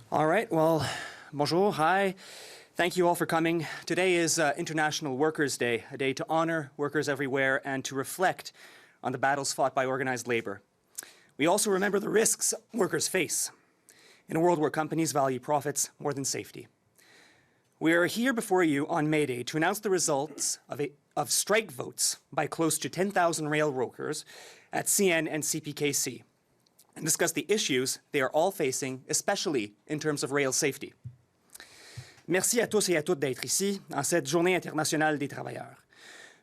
All right, well, bonjour, hi. Thank you all for coming. Today is International Workers' Day, a day to honor workers everywhere and to reflect on the battles fought by organized labor. We also remember the risks workers face in a world where companies value profits more than safety. We are here before you on May Day to announce the results of strike votes by close to 10,000 rail workers at CN and CPKC and discuss the issues they are all facing, especially in terms of rail safety. Merci à tous et à toutes d'être ici en cette Journée internationale des travailleurs.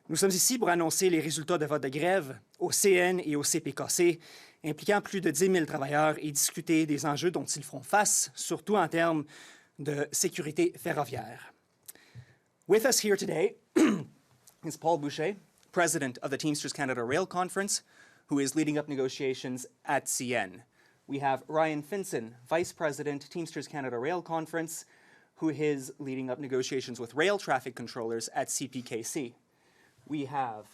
Nous sommes ici pour annoncer les résultats de vote de grève au CN et au CPKC, impliquant plus de 10 000 travailleurs et discuter des enjeux dont ils font face, surtout en termes de sécurité ferroviaire. With us here today is Paul Boucher, President of the Teamsters Canada Rail Conference, who is leading up negotiations at CN. We have Ryan Finson, Vice President, Teamsters Canada Rail Conference, who is leading up negotiations with rail traffic controllers at CPKC. We have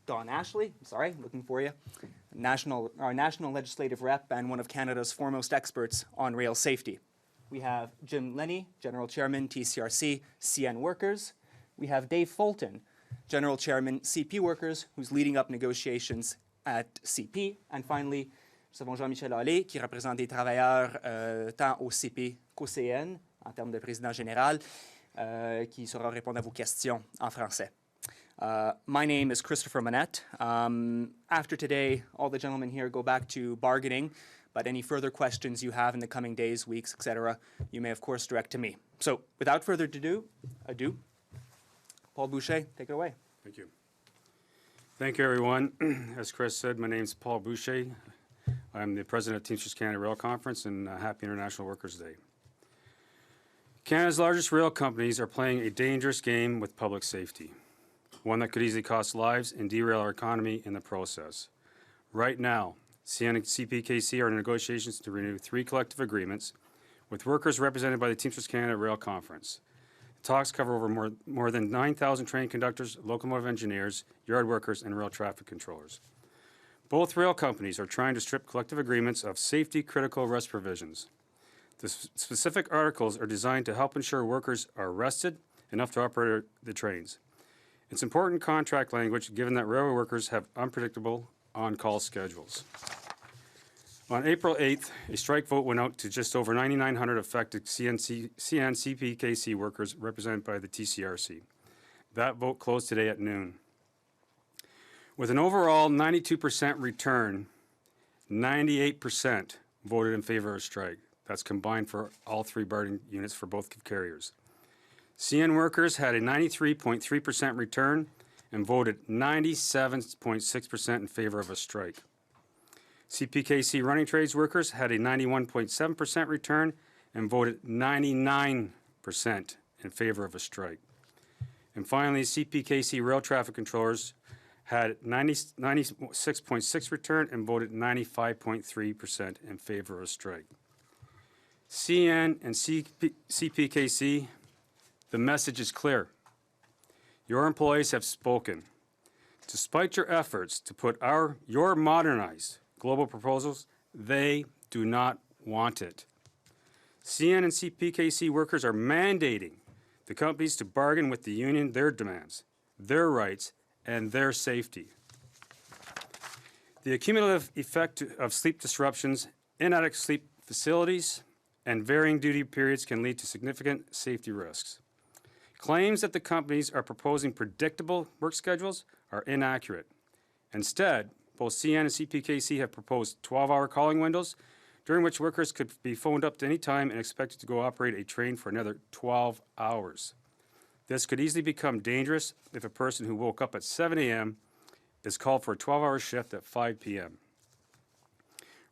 Don Ashley, looking for you, our national legislative rep and one of Canada's foremost experts on rail safety. We have Jim Lenny, General Chairman, TCRC, CN Workers. We have Dave Fulton, General Chairman, CP Workers, who's leading up negotiations at CP. And finally, nous avons Jean-Michel Allais, qui représente des travailleurs tant au CP qu'au CN, en termes de président général, qui saura répondre à vos questions en français. My name is Christopher Manette. After today, all the gentlemen here go back to bargaining, but any further questions you have in the coming days, weeks, etc., you may, of course, direct to me. So, without further ado, Paul Boucher, take it away. Thank you. Thank you, everyone. As Chris said, my name is Paul Boucher. I'm the President of Teamsters Canada Rail Conference, and happy International Workers' Day. Canada's largest rail companies are playing a dangerous game with public safety, one that could easily cost lives and derail our economy in the process. Right now, CN and CPKC are in negotiations to renew 3 collective agreements with workers represented by the Teamsters Canada Rail Conference. The talks cover over more than 9,000 train conductors, locomotive engineers, yard workers, and rail traffic controllers. Both rail companies are trying to strip collective agreements of safety-critical rest provisions. The specific articles are designed to help ensure workers are rested enough to operate the trains. It's important contract language given that railway workers have unpredictable on-call schedules. On April 8th, a strike vote went out to just over 9,900 affected CN-CPKC workers represented by the TCRC. That vote closed today at noon. With an overall 92% return, 98% voted in favor of a strike. That's combined for all 3 bargaining units for both carriers. CN workers had a 93.3% return and voted 97.6% in favor of a strike. CPKC running trades workers had a 91.7% return and voted 99% in favor of a strike. And finally, CPKC rail traffic controllers had 96.6% return and voted 95.3% in favor of a strike. CN and CPKC, the message is clear. Your employees have spoken. Despite your efforts to put your modernized global proposals, they do not want it. CN and CPKC workers are mandating the companies to bargain with the union their demands, their rights, and their safety. The cumulative effect of sleep disruptions, inadequate sleep facilities, and varying duty periods can lead to significant safety risks. Claims that the companies are proposing predictable work schedules are inaccurate. Instead, both CN and CPKC have proposed 12-hour calling windows during which workers could be phoned up to any time and expected to go operate a train for another 12 hours. This could easily become dangerous if a person who woke up at 7 a.m. is called for a 12-hour shift at 5 p.m.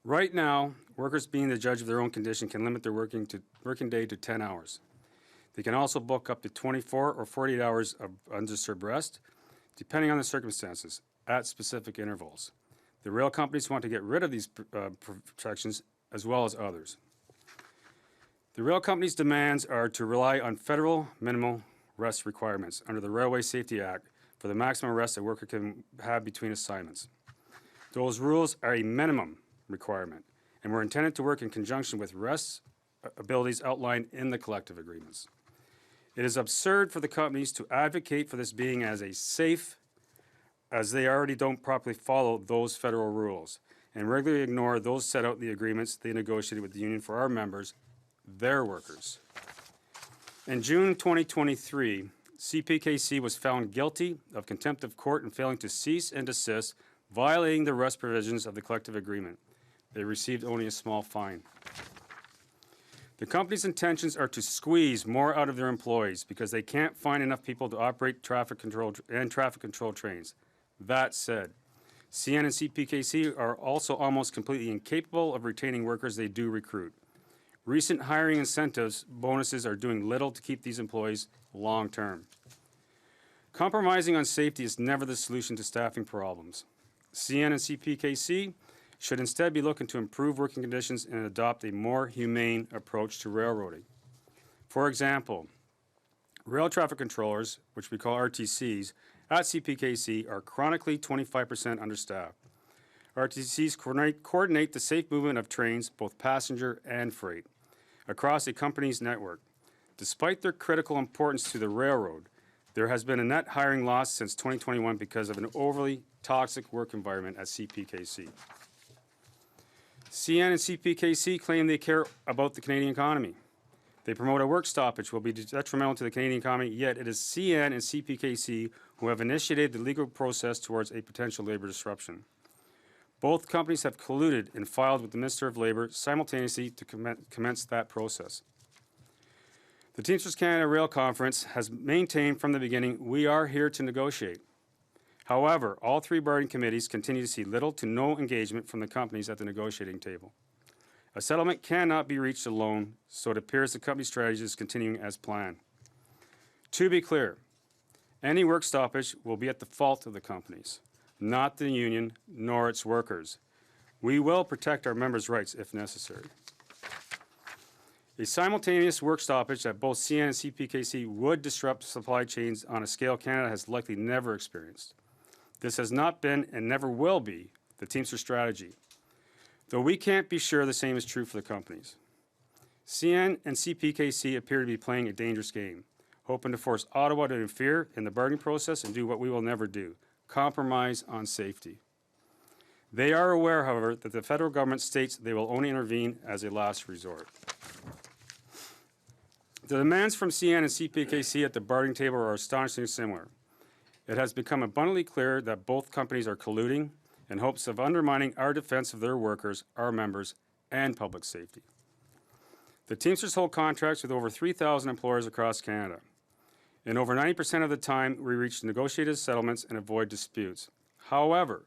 Right now, workers being the judge of their own condition can limit their working day to 10 hours. They can also book up to 24 or 48 hours of undisturbed rest, depending on the circumstances, at specific intervals. The rail companies want to get rid of these protections as well as others. The rail companies' demands are to rely on federal minimal rest requirements under the Railway Safety Act for the maximum rest a worker can have between assignments. Those rules are a minimum requirement and were intended to work in conjunction with rest abilities outlined in the collective agreements. It is absurd for the companies to advocate for this being as a safe, as they already don't properly follow those federal rules and regularly ignore those set out in the agreements they negotiated with the union for our members, their workers. In June 2023, CPKC was found guilty of contempt of court and failing to cease and desist, violating the rest provisions of the collective agreement. They received only a small fine. The company's intentions are to squeeze more out of their employees because they can't find enough people to operate traffic control trains. That said, CN and CPKC are also almost completely incapable of retaining workers they do recruit. Recent hiring incentives bonuses are doing little to keep these employees long-term. Compromising on safety is never the solution to staffing problems. CN and CPKC should instead be looking to improve working conditions and adopt a more humane approach to railroading. For example, rail traffic controllers, which we call RTCs, at CPKC are chronically 25% understaffed. RTCs coordinate the safe movement of trains, both passenger and freight, across a company's network. Despite their critical importance to the railroad, there has been a net hiring loss since 2021 because of an overly toxic work environment at CPKC. CN and CPKC claim they care about the Canadian economy. They promote a work stoppage will be detrimental to the Canadian economy, yet it is CN and CPKC who have initiated the legal process towards a potential labor disruption. Both companies have colluded and filed with the Minister of Labour simultaneously to commence that process. The Teamsters Canada Rail Conference has maintained from the beginning, we are here to negotiate. However, all three bargaining committees continue to see little to no engagement from the companies at the negotiating table. A settlement cannot be reached alone, so it appears the company's strategy is continuing as planned. To be clear, any work stoppage will be at the fault of the companies, not the union nor its workers. We will protect our members' rights if necessary. A simultaneous work stoppage at both CN and CPKC would disrupt supply chains on a scale Canada has likely never experienced. This has not been and never will be the Teamsters strategy, though we can't be sure the same is true for the companies. CN and CPKC appear to be playing a dangerous game, hoping to force Ottawa to interfere in the bargaining process and do what we will never do, compromise on safety. They are aware, however, that the federal government states they will only intervene as a last resort. The demands from CN and CPKC at the bargaining table are astonishingly similar. It has become abundantly clear that both companies are colluding in hopes of undermining our defense of their workers, our members, and public safety. The Teamsters hold contracts with over 3,000 employers across Canada. And over 90% of the time, we reach negotiated settlements and avoid disputes. However,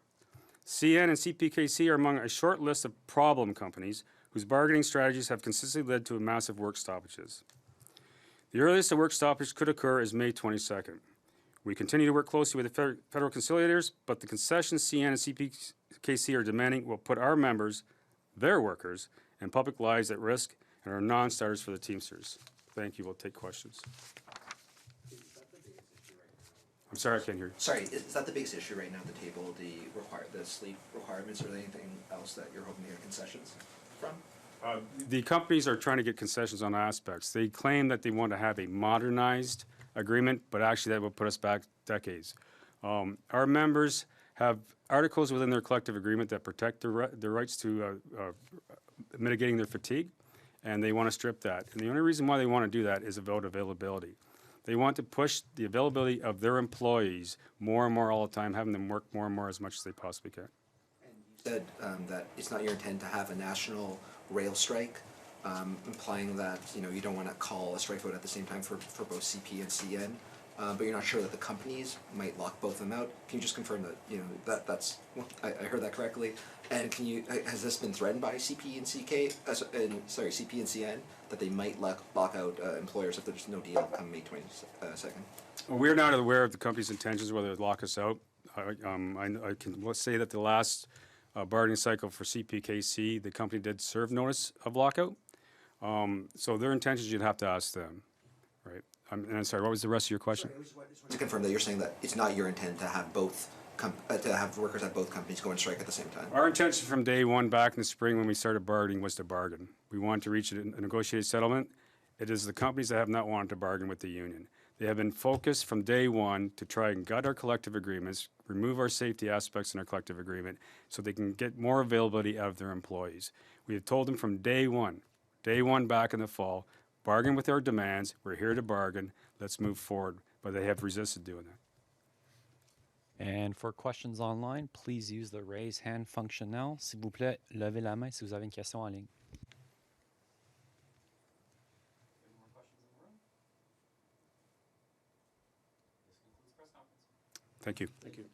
CN and CPKC are among a short list of problem companies whose bargaining strategies have consistently led to massive work stoppages. The earliest a work stoppage could occur is May 22nd. We continue to work closely with the federal conciliators, but the concessions CN and CPKC are demanding will put our members, their workers, and public lives at risk and are non-starters for the Teamsters. Thank you. We'll take questions. I'm sorry, I can't hear you. Sorry, is that the biggest issue right now at the table, the sleep requirements, or anything else that you're hoping to get concessions from? The companies are trying to get concessions on aspects. They claim that they want to have a modernized agreement, but actually that will put us back decades. Our members have articles within their collective agreement that protect their rights to mitigating their fatigue, and they want to strip that. And the only reason why they want to do that is about availability. They want to push the availability of their employees more and more all the time, having them work more and more as much as they possibly can. And you said that it's not your intent to have a national rail strike, implying that you don't want to call a strike vote at the same time for both CP and CN, but you're not sure that the companies might lock both of them out. Can you just confirm that that's I heard that correctly? And has this been threatened by CP and CP and CN that they might lock out employers if there's no deal come May 22nd? Well, we're not aware of the company's intentions whether to lock us out. Let's say that the last bargaining cycle for CPKC, the company did serve notice of lockout. So their intentions, you'd have to ask them, right? And I'm sorry, what was the rest of your question? Sorry, I just wanted to confirm that you're saying that it's not your intent to have both to have workers at both companies go on strike at the same time? Our intention from day one back in the spring when we started bargaining was to bargain. We wanted to reach a negotiated settlement. It is the companies that have not wanted to bargain with the union. They have been focused from day one to try and gut our collective agreements, remove our safety aspects in our collective agreement so they can get more availability out of their employees. We have told them from day one back in the fall, bargain with our demands, we're here to bargain, let's move forward. But they have resisted doing that. And for questions online, please use the raise hand function now. S'il vous plaît, levez la main si vous avez une question en ligne. Thank you. Thank you.